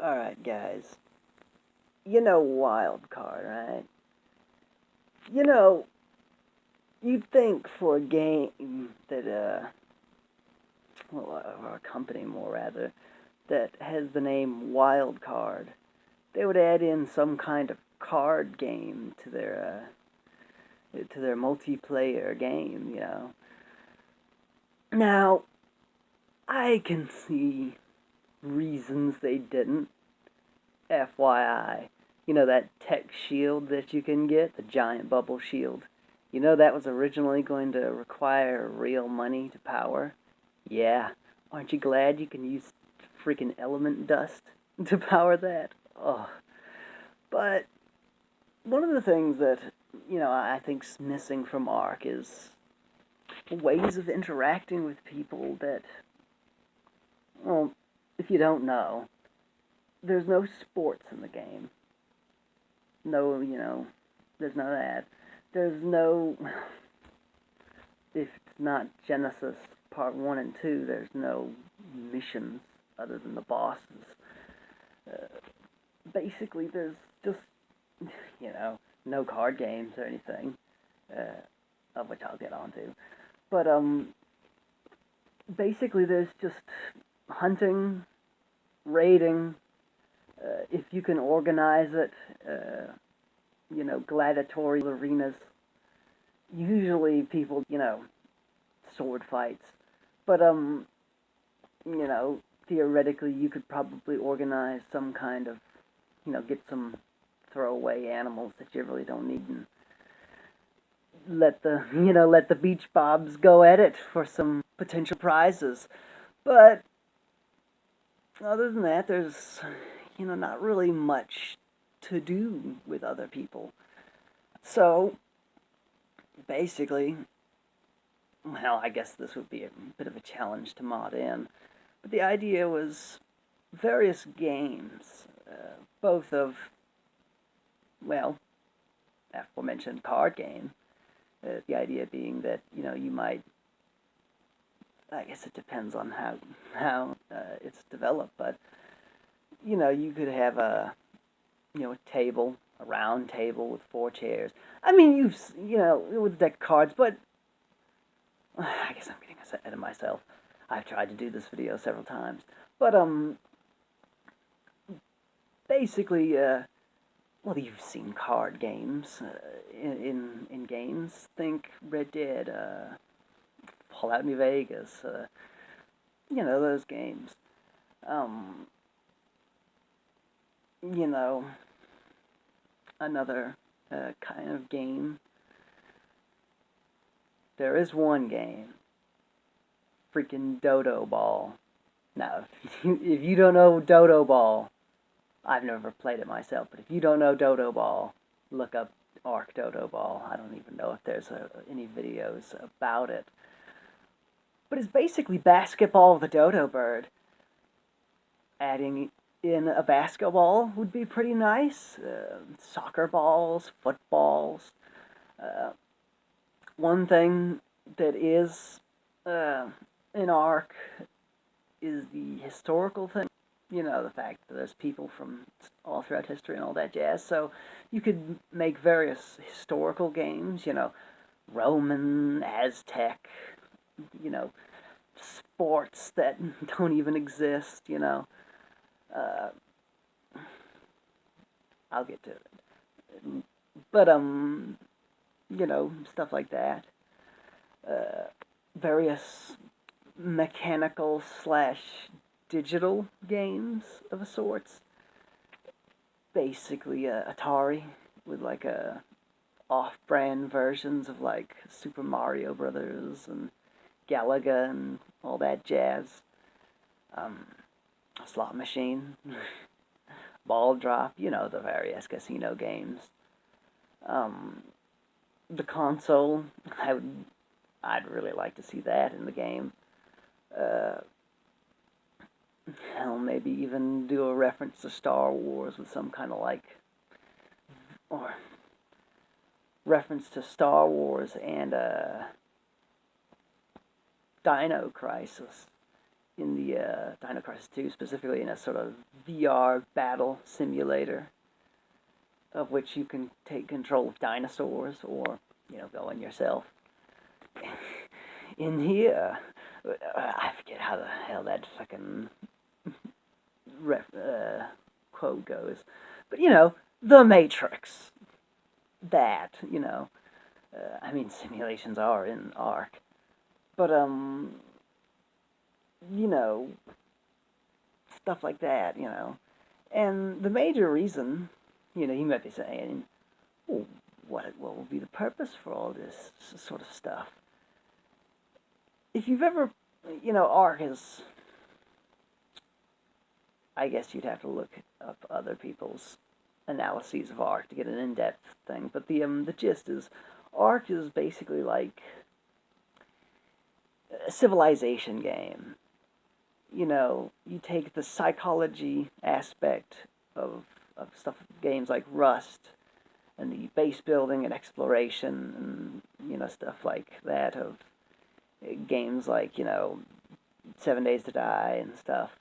Alright, guys. You know Wild Card, right? You know, you'd think for a game that, or a company more rather, that has the name Wild Card, they would add in some kind of card game to their multiplayer game. Now, I can see reasons they didn't. FYI. You know that tech shield that you can get, the giant bubble shield? You know that was originally going to require real money to power? Yeah. Aren't you glad you can use freaking element dust to power that? Oh. But one of the things that, I think's missing from Ark is ways of interacting with people that, well, if you don't know, there's no sports in the game. No, there's no that. There's no, if it's not Genesis Part 1 and 2, there's no missions other than the bosses. Uh, Basically, there's just, no card games or anything, of which I'll get onto. But, basically, there's just hunting, raiding, if you can organize it, gladiatorial arenas. Usually people, sword fights. But, theoretically you could probably organize some kind of, get some throwaway animals that you really don't need and let the beach bobs go at it for some potential prizes. But other than that, there's, not really much to do with other people. So, basically, well, I guess this would be a bit of a challenge to mod in, but the idea was various games, both of, well, aforementioned card game. The idea being that, you might, I guess it depends on how it's developed, but, you could have a table, a round table with 4 chairs. I mean, with deck cards, but I guess I'm getting ahead of myself. I've tried to do this video several times. But, basically, well, you've seen card games in games. Think Red Dead, Fallout New Vegas, those games. Um, you know, Another kind of game. There is one game, freaking Dodo Ball. Now, if you don't know Dodo Ball, I've never played it myself, but if you don't know Dodo Ball, look up Ark Dodo Ball. I don't even know if there's any videos about it. But it's basically basketball with a dodo bird. Adding in a basketball would be pretty nice. Soccer balls, footballs. Uh, One thing that is in Ark is the historical thing. The fact that there's people from all throughout history and all that jazz. So you could make various historical games, Roman, Aztec, you know, sports that don't even exist, Uh, I'll get to it. But, stuff like that. Uh, Various mechanical slash digital games of a sorts. Basically, Atari with like a off-brand versions of like Super Mario Brothers and Galaga and all that jazz. Um, Slot machine, ball drop, the various casino games. Um, the console, I'd really like to see that in the game. Uh, Hell, maybe even do a reference to Star Wars with some kind of or reference to Star Wars and Dino Crisis. in the Dino Crisis 2, specifically in a sort of VR battle simulator, of which you can take control of dinosaurs or, go in yourself. In here, I forget how the hell that fucking quote goes, but the Matrix. That, I mean, simulations are in Ark, but you know, stuff like that, and the major reason, you might be saying, well, what will be the purpose for all this sort of stuff? If you've ever, Ark is, I guess you'd have to look up other people's analyses of Ark to get an in-depth thing. But the gist is, Ark is basically like a civilization game. You take the psychology aspect of stuff, games like Rust, and the base building and exploration, and stuff like that of games like 7 Days to Die and stuff,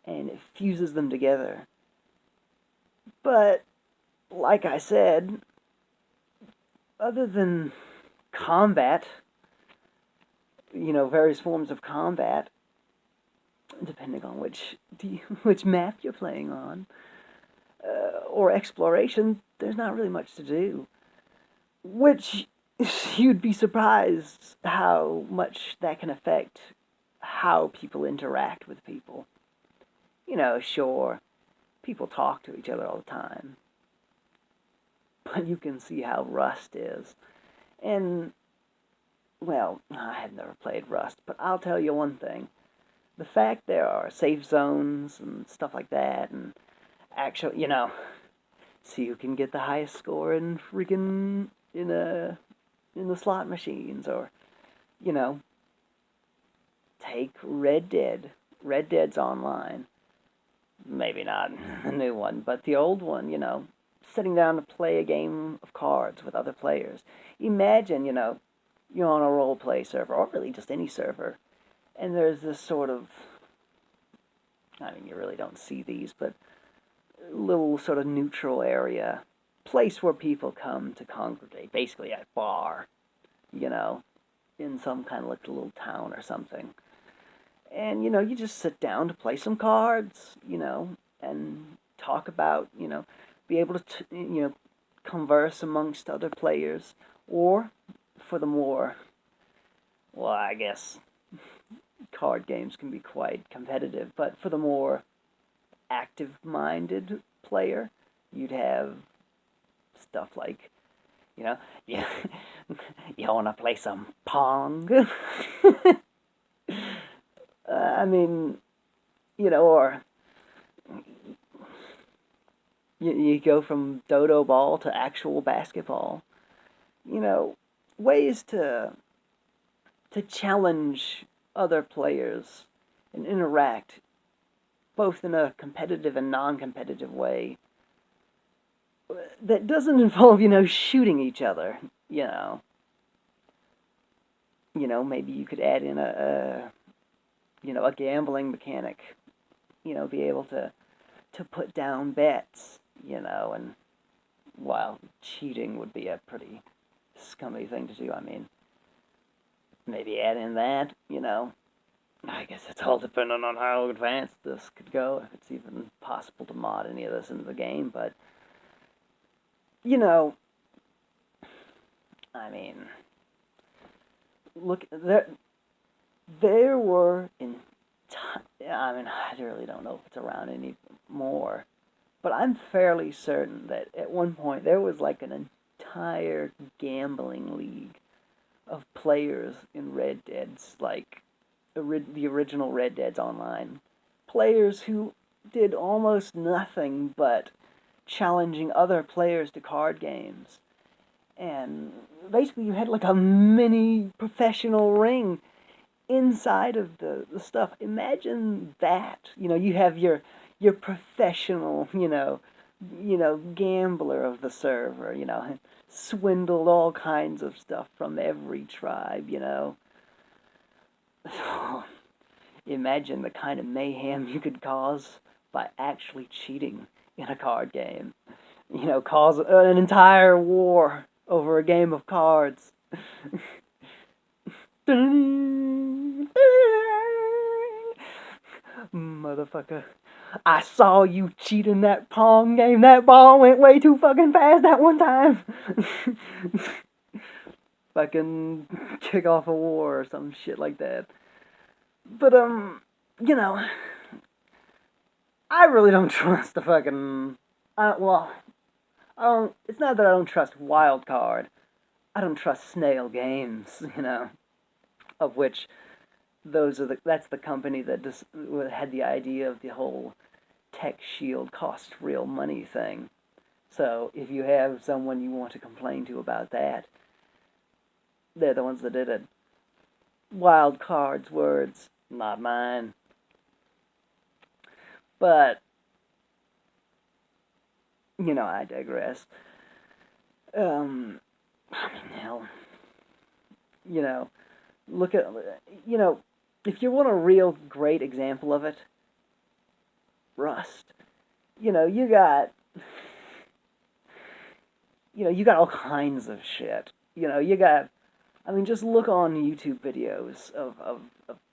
and it fuses them together. But like I said, other than combat, various forms of combat, depending on which map you're playing on, or exploration, there's not really much to do. Which you'd be surprised how much that can affect how people interact with people. Sure, people talk to each other all the time, but you can see how Rust is. And, well, I have never played Rust, but I'll tell you one thing. The fact there are safe zones and stuff like that, and actually, see who can get the highest score in freaking in the slot machines, or take Red Dead. Red Dead's online. Maybe not the new one, but the old one. Sitting down to play a game of cards with other players. Imagine, you're on a role play server, or really just any server, and there's this sort of, I mean, you really don't see these, but little sort of neutral area, place where people come to congregate, basically a bar, in some kind of like a little town or something. And, you just sit down to play some cards, and talk about, be able to, converse amongst other players, or for the more, well, I guess card games can be quite competitive, but for the more active-minded player, you'd have stuff like, you, you want to play some Pong? I mean, or you go from dodo ball to actual basketball. Ways to challenge other players and interact both in a competitive and non-competitive way that doesn't involve, shooting each other, maybe you could add in a gambling mechanic, be able to put down bets, and while cheating would be a pretty scummy thing to do, I mean, maybe add in that, I guess it's all dependent on how advanced this could go, if it's even possible to mod any of this into the game, but, I mean, look, there were, I mean, I really don't know if it's around anymore, but I'm fairly certain that at one point there was like an entire gambling league of players in Red Dead's, like, the original Red Dead's online. Players who did almost nothing but challenging other players to card games. And basically you had like a mini professional ring inside of the stuff. Imagine that. You have your professional, gambler of the server, swindled all kinds of stuff from every tribe, imagine the kind of mayhem you could cause by actually cheating in a card game. You know, cause an entire war over a game of cards. Motherfucker. I saw you cheat in that Pong game. That ball went way too fucking fast that one time. Fucking kick off a war or some shit like that. But, you know, I really don't trust the fucking. Well, I don't. It's not that I don't trust Wildcard. I don't trust Snail Games, you know, of which that's the company that just had the idea of the whole Tech Shield cost real money thing. So if you have someone you want to complain to about that, they're the ones that did it. Wildcard's words, not mine. But you know, I digress. I mean, hell, you know, look at, you know, if you want a real great example of it, Rust. You know, you got all kinds of shit. You know, I mean, just look on YouTube videos of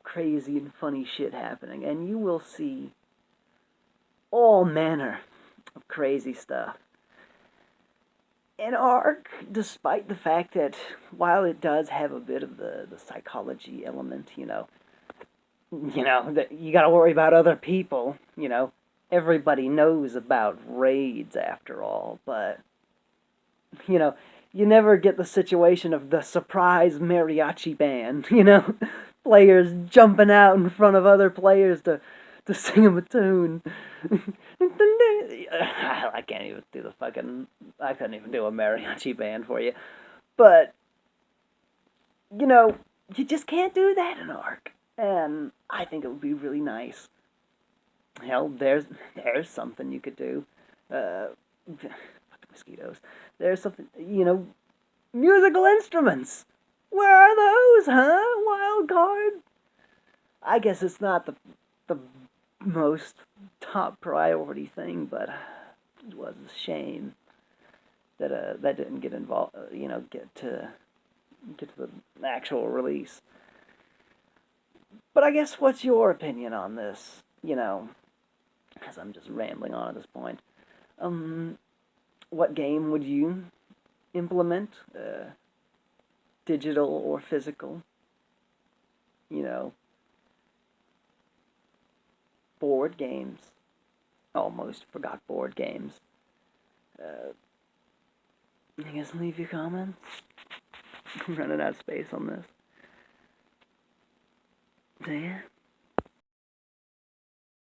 crazy and funny shit happening, and you will see all manner of crazy stuff. And Ark, despite the fact that while it does have a bit of the psychology element, that you got to worry about other people, everybody knows about raids after all, but you never get the situation of the surprise mariachi band, players jumping out in front of other players to sing them a tune. I can't even do I couldn't even do a mariachi band for you. But, you just can't do that in Ark. And I think it would be really nice. Hell, there's something you could do. Fucking mosquitoes. There's something, musical instruments. Where are those, huh? Wild card. I guess it's not the most top priority thing, but it was a shame that that didn't get involved. Get to the actual release. But I guess what's your opinion on this? Because I'm just rambling on at this point. What game would you implement? Digital or physical? Board games. Almost forgot board games. I guess leave your comments. I'm running out of space on this. So yeah.